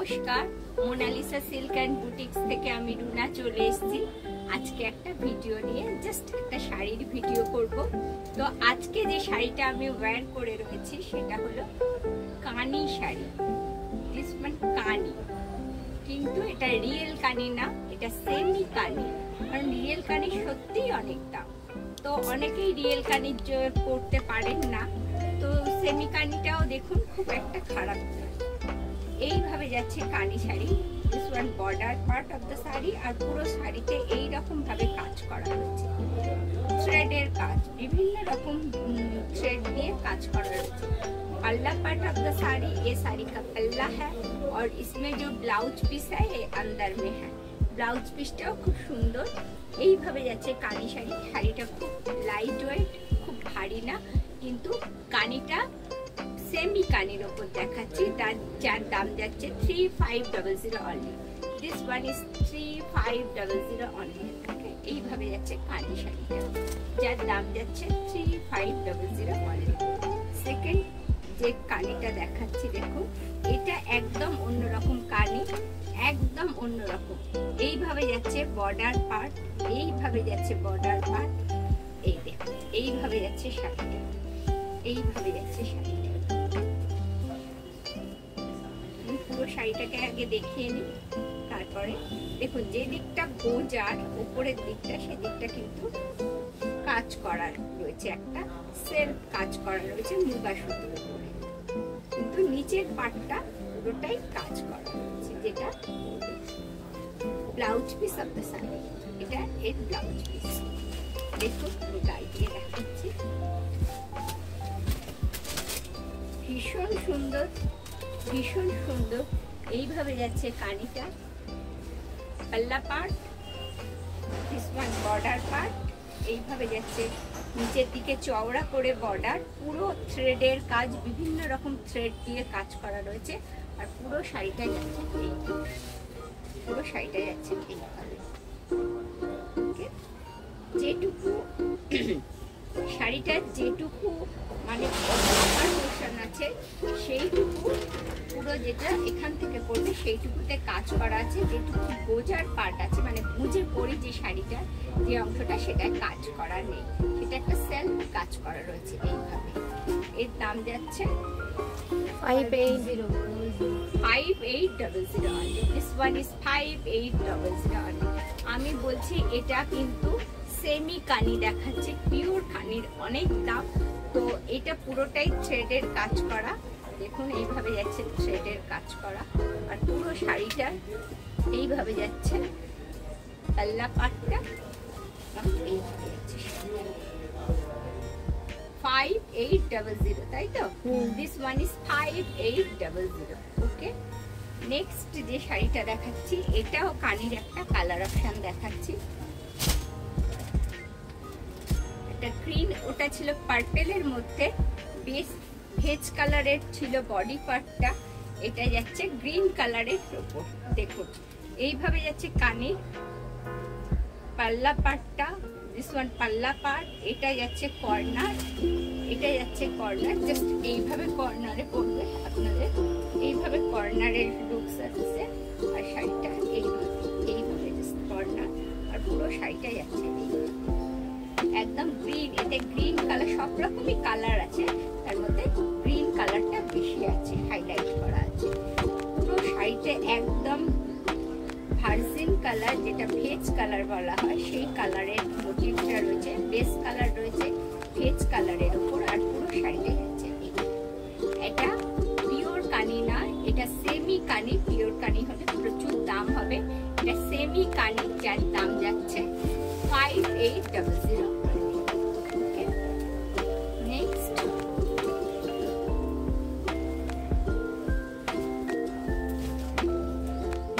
নমস্কার, Mona Lisa silk and boutiques থেকে আমি রুনা চলে এসেছি। আজকে একটা ভিডিও নিয়ে জাস্ট একটা শাড়ির ভিডিও করব। তো আজকে যে শাড়িটা আমি ওয়্যার করে রয়েছি সেটা হলো কানি শাড়ি। দিস ওয়ান কানি, কিন্তু এটা রিয়েল কানি না, এটা সেমি কানি। কারণ রিয়েল কানি সত্যিই অনেক দাম, তো অনেকেই রিয়েল কানি পরতে পারেন না। তো সেমি কানিটাও দেখুন খুব একটা খারাপ না। এইভাবে যাচ্ছে Kani sari. This one border part of the sari, আর পুরো শাড়িতে এইরকম ভাবে কাজ করা হয়েছে, থ্রেডের কাজ, বিভিন্ন রকম थ्रेड দিয়ে কাজ করা হয়েছে। पल्ला पार्ट ऑफ द साड़ी, ये साड़ी का पल्ला है और इसमें जो ब्लाउज पीस है ये अंदर में है। ब्लाउज पीसটাও খুব সুন্দর। এইভাবে যাচ্ছে কানি শাড়ি। শাড়িটা খুব লাইট ওয়েট, খুব ভারী না, কিন্তু কানিটা সেমি কানির উপর দেখাচ্ছি, যার দাম যাচ্ছে 3500 only. This one is 3500 only. এইভাবে যাচ্ছে কানি শাড়িটা, যার দাম যাচ্ছে 3500 অনলি। সেকেন্ড যে কানিটা দেখাচ্ছি দেখুন, এটা একদম অন্যরকম কানি, একদম অন্যরকম। এইভাবে যাচ্ছে বর্ডার পার্ট, এইভাবে যাচ্ছে বর্ডার পার্ট, এই দেখুন এইভাবে যাচ্ছে শাড়িটা, এইভাবে যাচ্ছে শাড়িটা। পুরো শাড়িটাকে আগে দেখিয়ে নিই, তারপরে দেখুন যে দিকটা গোজার উপরের দিকটা, সেদিকটা কিন্তু কাজ করার রয়েছে, একটা সেলফ কাজ করা রয়েছে মুগা সুতোর উপরে, কিন্তু নিচের পাটটা পুরোটাই কাজ করা রয়েছে, যেটা blouse piece of the sari. এটা এর ব্লাউজ পিস। দেখুন আমি গায়ে দিয়ে দেখাচ্ছি, ভীষণ সুন্দর, ভীষণ সুন্দর। এইভাবে যাচ্ছে কানিটা, পাল্লা part, this one border part, এইভাবে যাচ্ছে নিচের দিকে চওড়া করে বর্ডার, পুরো থ্রেডের কাজ, বিভিন্ন রকম থ্রেড দিয়ে কাজ করা রয়েছে। আর পুরো শাড়িটা যাচ্ছে এইভাবে, পুরো শাড়িটা যাচ্ছে এইভাবে। যেটুকু শাড়িটার যেটুকু মানে পোর্শন আছে সেইটুকু পুরো, যেটা এখান থেকে পড়বে সেইটুকুতে কাজ করা আছে। যেটুকু গোজার পার্ট আছে, মানে বুঝে পরি যে শাড়িটা যে অংশটা, সেটা কাজ করা নেই, সেটা একটা সেলফ কাজ করা রয়েছে এইভাবে। এর দাম যাচ্ছে 5800 only. This one is 5800 only. আমি বলছি এটা কিন্তু সেমি কানি দেখাচ্ছে, পিওর কানির অনেক দাম। তো এটা পুরোটাই থ্রেডের কাজ করা, দেখুন এইভাবে যাচ্ছে থ্রেডের কাজ করা। আর পুরো শাড়িটা এইভাবে যাচ্ছে, পাল্লা পাটটা এইভাবে যাচ্ছে। 5800, তাই তো? This one is 5800। Okay, next যে শাড়িটা দেখাচ্ছি, এটাও কানির একটা কালার অপশন দেখাচ্ছি। এটা গ্রিন, ওটা ছিল পার্পেলের মধ্যে, বেশ ভেজ কালারের ছিল বডি পার্টটা, এটা যাচ্ছে গ্রিন কালারের উপর। দেখুন এইভাবে যাচ্ছে কানির পাল্লা পার্টটা, দিস ওয়ান পাল্লা পার্ট, এটা যাচ্ছে কর্নার, এটা যাচ্ছে কর্নার, জাস্ট এইভাবে কর্নারে পড়বে আপনাদের, এইভাবে কর্নারের লুকস আসছে। আর শাড়িটা এইভাবে, এইভাবে জাস্ট কর্নার, আর পুরো শাড়িটা যাচ্ছে একদম গ্রিন। এতে গ্রিন কালার, সব রকমই কালার আছে, তার মধ্যে গ্রিন কালারটা বেশি আছে, হাইলাইট করা আছে। পুরো শাড়িতে একদম ভার্জিন কালার, যেটা ভেজ কালার বলা হয়, সেই কালারের মোটিভটা রয়েছে, বেস কালার রয়েছে ভেজ কালারের উপর। আর পুরো শাড়িটা যাচ্ছে এটা পিওর কানি না, এটা সেমি কানি। পিওর কানি হলে প্রচুর দাম হবে, এটা সেমি কানি, যার দাম যাচ্ছে 5800।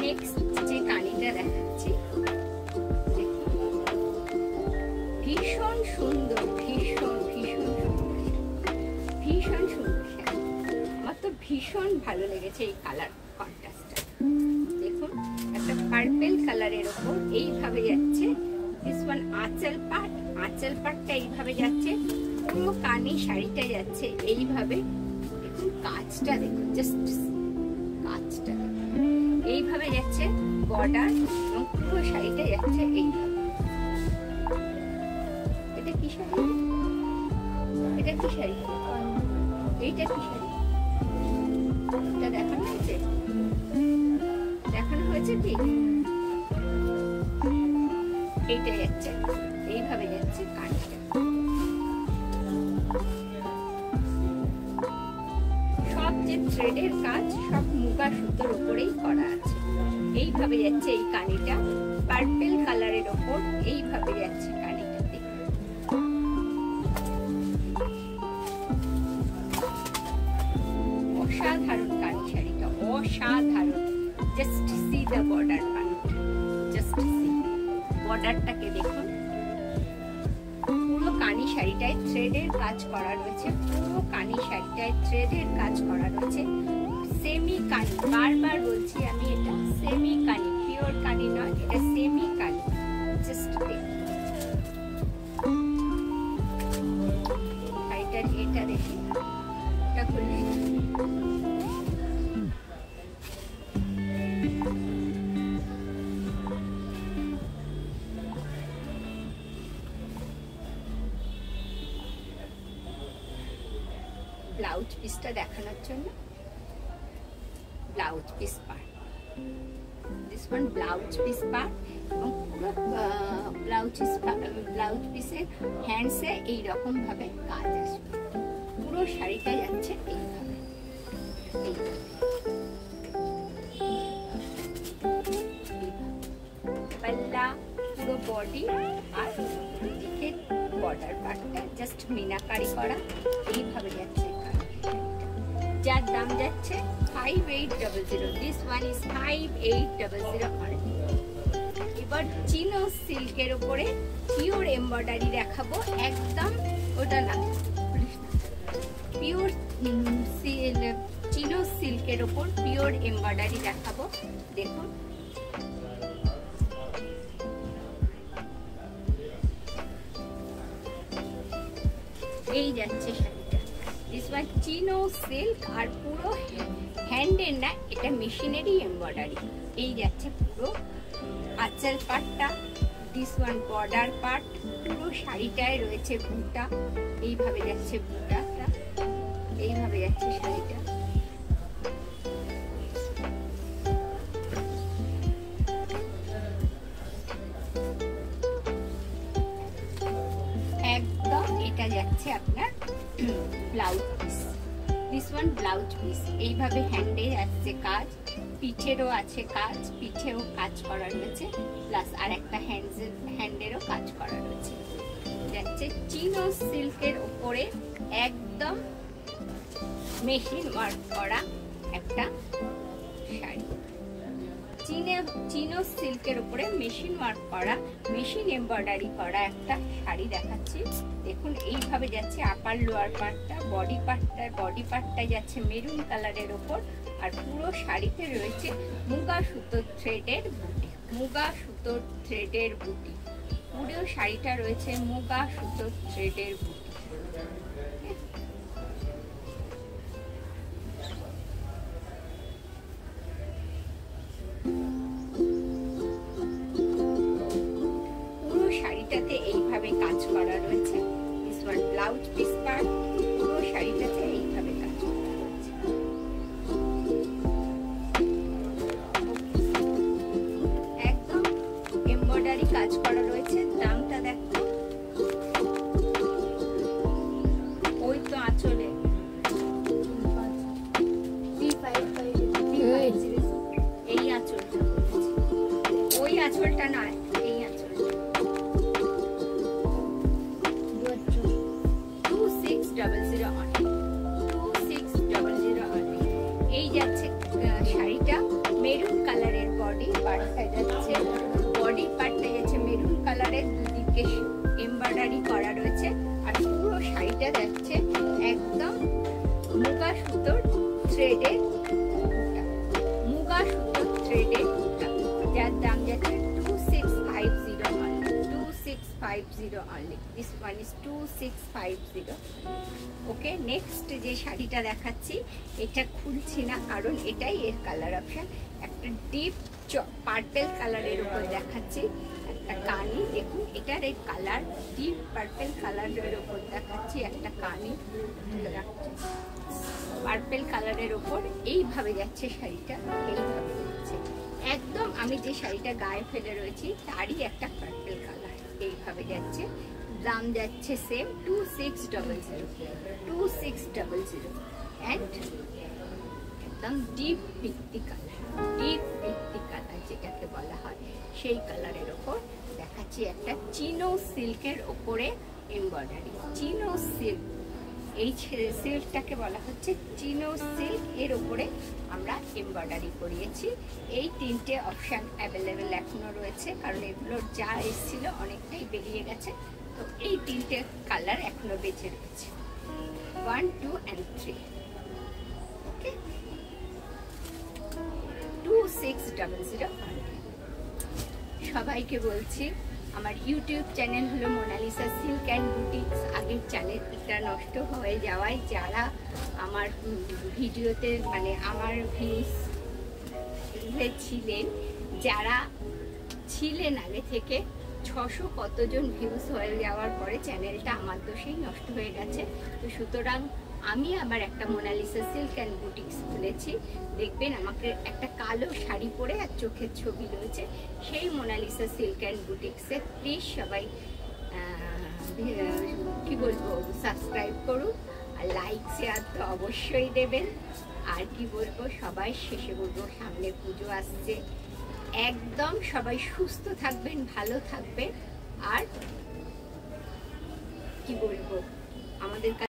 নেক্সট যে কানিটা দেখাচ্ছি, ভীষণ সুন্দর, ভীষণ ভীষণ সুন্দর, ভীষণ সুন্দর শাড়ি। আমার তো ভীষণ ভালো লেগেছে এই কালার কন্ট্রাস্টটা। দেখুন একটা পার্পেল কালারের ওপর এইভাবে যাচ্ছে। দিস ওয়ান আঁচল পার্ট, আঁচল পার্টটা এইভাবে যাচ্ছে, পুরো কানি শাড়িটা যাচ্ছে এইভাবে। দেখুন কাজটা দেখুন, জাস্ট কাজটা দেখুন। এইভাবে যাচ্ছে বর্ডার এবং পুরো শাড়িটা যাচ্ছে এইভাবে। এটা কি শাড়ি? এটা কি শাড়ি? এইটা কি শাড়ি? এটা দেখানো হয়েছে? দেখানো হয়েছে কি? এইটা যাচ্ছে এইভাবে যাচ্ছে কাঁচটা। সব যে থ্রেডের কাজ সব মুগা সুতোর উপরেই করা আছে। এইভাবে যাচ্ছে এই কানিটা পার্পল কালারের ওপর, এইভাবে যাচ্ছে কানিটা। অসাধারণ কানি শাড়িটা, অসাধারণ। Just see the border part, just see বর্ডারটাকে দেখুন। পুরো কানি শাড়িটায় থ্রেডের কাজ করা রয়েছে, পুরো কানি শাড়িটায় থ্রেডের কাজ করা রয়েছে। সেমি কানি, বারবার বলছি আমি, এটা সেমি কানি, পিওর কানি নয়, এটা সেমি কানি। জাস্ট দেখুন শাড়িটার এটা দেখি, এটা খুলে ব্লাউজ পিসটা দেখানোর জন্য। Blouse piece part, this one blouse piece part, এবং পুরো ব্লাউজ পিসের হ্যান্ডসে এইরকম ভাবে কাজ আসবে। পুরো শাড়িটা যাচ্ছে এইভাবে, পাল্লা, পুরো বডি আর দিকে বর্ডার পার্টটা জাস্ট মিনাকারি করা, এইভাবে যাচ্ছে। যার দাম যাচ্ছে 5800। This one is 5800 only. এবার চিনো সিল্কের উপরে পিওর এমব্রয়ডারি দেখাবো, একদম ওটা না, পিওর চিনো সিল্কের উপর পিওর এমব্রয়ডারি দেখাবো। দেখুন এই যাচ্ছে শাড়িটা। দিস ওয়ান চিনো সিল্ক, আর পুরো হ্যান্ডের না, এটা মেশিনেরই এমব্রয়ডারি। এই যাচ্ছে পুরো আঁচল পাটটা, দিস ওয়ান বর্ডার পার্ট, পুরো শাড়িটায় রয়েছে বুটা, এইভাবে যাচ্ছে বুটাটা, এইভাবে যাচ্ছে শাড়িটা। একদম এটা যাচ্ছে আপনার blouse piece, this one blouse piece. এইভাবে হ্যান্ডে আসছে কাজ, পিঠেরও আছে কাজ, পিঠেও কাজ করা রয়েছে, প্লাস আর একটা হ্যান্ডেরও কাজ করা রয়েছে। যাচ্ছে চিনো সিল্কের উপরে একদম মেশিন ওয়ার্ক করা একটা শাড়ি। চিনো সিল্কের উপরে মেশিন ওয়ার্ক করা, মেশিন এমব্রয়ডারি করা একটা শাড়ি দেখাচ্ছি। দেখুন এইভাবে যাচ্ছে আপার লোয়ার পার্টটা, বডি পার্টটা যাচ্ছে মেরুন কালারের উপর, আর পুরো শাড়িতে রয়েছে মুগা সুতোর থ্রেডের বুটি, মুগা সুতোর থ্রেডের বুটি। পুরো শাড়িটা রয়েছে মুগা সুতোর থ্রেডের বুটি। পুরো শাড়িটাতে এইভাবে কাজ করা রয়েছে, this one blouse piece part, পুরো শাড়িটাতে এইভাবে কাজ করা রয়েছে। একদম এমব্রয়ডারি কাজ করা রয়েছে। দামটা দেখো, ওই তো আঁচলে এই আঁচলটা, ওই আঁচলটা নয়, এই আঁচলটা 2600 অনলি, 2600 অনলি। এই যাচ্ছে শাড়িটা মেরুন কালারের, বডি পার্টটা যাচ্ছে, বডি পার্টটা যাচ্ছে মেরুন কালারের, দুদিকে এমব্রয়ডারি করা রয়েছে, আর পুরো শাড়িটা যাচ্ছে একদম মুগা সুতোর থ্রেডের বুটা, মুগা সুতোর থ্রেডের বুটা, যার দাম যাচ্ছে 2650 only, 2650। 2650 only. This one is 2650. Okay, next যে শাড়িটা দেখাচ্ছি এটা খুলছি না কারণ এটাই এর কালার অপশন। একটা ডিপ পার্পেল কালারের উপর দেখাচ্ছি, একটা কানি দেখুন, এটার এই কালার ডিপ পার্পেল কালারের উপর দেখাচ্ছি একটা কানি, পার্পেল কালারের উপর এইভাবে যাচ্ছে শাড়িটা, এইভাবে যাচ্ছে একদম। আমি যে শাড়িটা গায়ে ফেলে রয়েছি তারই একটা পার্পেল কালার, এইভাবে যাচ্ছে। দাম যাচ্ছে সেম 2600 অ্যান্ড একদম deep Pinki colour, deep Pinki colour যেটাকে বলা হয় সেই কালারের ওপর দেখাচ্ছি একটা চিনো সিল্কের ওপরে এমব্রয়ডারি। চিনো সিল্ক, এই সিল্কটাকে বলা হচ্ছে চিনো সিল্ক, এর উপরে আমরা এমব্রয়ডারি করিয়েছি। এই তিনটে অপশান অ্যাভেলেবেল এখনো রয়েছে কারণ এগুলোর যা এসেছিল অনেকটাই বেরিয়ে গেছে, তো এই তিনটে কালার এখনো বেঁচে রয়েছে, 1, 2 and 3। ওকে, 2600। সবাইকে বলছি আমার ইউটিউব চ্যানেল হলো মোনালিসা সিল্ক অ্যান্ড বুটিক্স। আগের চ্যানেলটা নষ্ট হয়ে যাওয়ায় যারা আমার ভিডিওতে মানে আমার ভিউজ ছিলেন, যারা ছিলেন আগে থেকে 600 কতজন ভিউজ হয়ে যাওয়ার পরে চ্যানেলটা আমার দোষেই নষ্ট হয়ে গেছে। তো সুতরাং আমি আবার একটা মোনালিসা সিল্ক অ্যান্ড বুটিক্স খুলেছি। দেখবেন আমাকে একটা কালো শাড়ি পরে আর চোখের ছবি রয়েছে, সেই মোনালিসা সিল্ক অ্যান্ড বুটিক্সে প্লিজ সবাই কি বলবো সাবস্ক্রাইব করুন, আর লাইক শেয়ার তো অবশ্যই দেবেন। আর কি বলবো, সবাই শেষে বলবো সামনে পুজো আসছে, একদম সবাই সুস্থ থাকবেন, ভালো থাকবেন। আর কি বলবো, আমাদের